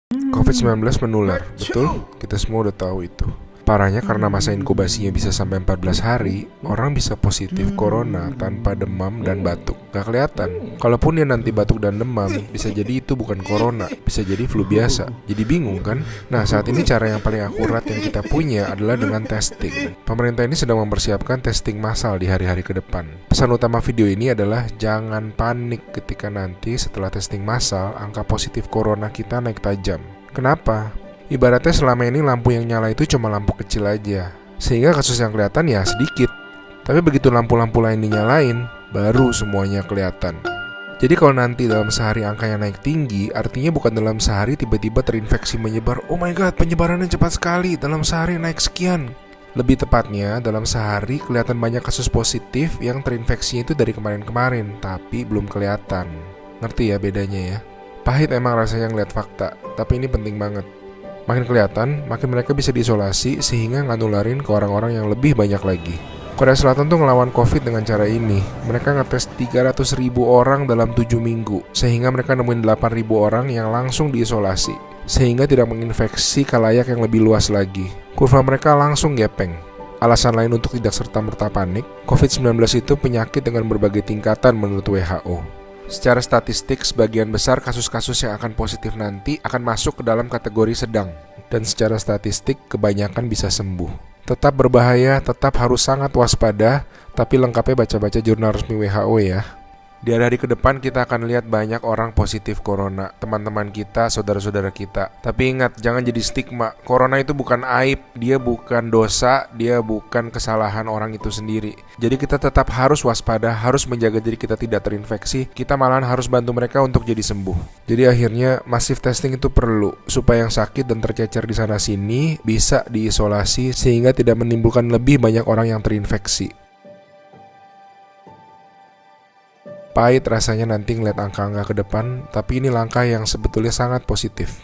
COVID-19 menular, betul? Kita semua udah tahu itu. Parahnya karena masa inkubasinya bisa sampai 14 hari, orang bisa positif corona tanpa demam dan batuk. Gak kelihatan. Kalaupun dia nanti batuk dan demam, bisa jadi itu bukan corona, bisa jadi flu biasa. Jadi bingung kan? Nah, saat ini cara yang paling akurat yang kita punya adalah dengan testing. Pemerintah ini sedang mempersiapkan testing massal di hari-hari ke depan. Pesan utama video ini adalah jangan panik ketika nanti setelah testing massal, angka positif corona kita naik tajam. Kenapa? Ibaratnya selama ini lampu yang nyala itu cuma lampu kecil aja, sehingga kasus yang kelihatan ya sedikit. Tapi begitu lampu-lampu lain dinyalain, baru semuanya kelihatan. Jadi kalau nanti dalam sehari angkanya naik tinggi, artinya bukan dalam sehari tiba-tiba terinfeksi menyebar. Oh my god, penyebarannya cepat sekali, dalam sehari naik sekian. Lebih tepatnya, dalam sehari kelihatan banyak kasus positif yang terinfeksinya itu dari kemarin-kemarin, tapi belum kelihatan. Ngerti ya bedanya ya? Pahit emang rasanya ngeliat fakta, tapi ini penting banget. Makin kelihatan, makin mereka bisa diisolasi sehingga nggak nularin ke orang-orang yang lebih banyak lagi. Korea Selatan tuh ngelawan COVID dengan cara ini. Mereka ngetes 300.000 orang dalam 7 minggu, sehingga mereka nemuin 8.000 orang yang langsung diisolasi, sehingga tidak menginfeksi khalayak yang lebih luas lagi. Kurva mereka langsung gepeng. Alasan lain untuk tidak serta-merta panik, COVID-19 itu penyakit dengan berbagai tingkatan menurut WHO. Secara statistik, sebagian besar kasus-kasus yang akan positif nanti akan masuk ke dalam kategori sedang. Dan secara statistik, kebanyakan bisa sembuh. Tetap berbahaya, tetap harus sangat waspada, tapi lengkapnya baca-baca jurnal resmi WHO ya. Di hari-hari ke depan kita akan lihat banyak orang positif corona, teman-teman kita, saudara-saudara kita. Tapi ingat, jangan jadi stigma. Corona itu bukan aib, dia bukan dosa, dia bukan kesalahan orang itu sendiri. Jadi kita tetap harus waspada, harus menjaga diri kita tidak terinfeksi. Kita malahan harus bantu mereka untuk jadi sembuh. Jadi akhirnya masif testing itu perlu, supaya yang sakit dan tercecer di sana-sini bisa diisolasi sehingga tidak menimbulkan lebih banyak orang yang terinfeksi. Pahit rasanya nanti ngeliat angka-angka ke depan, tapi ini langkah yang sebetulnya sangat positif.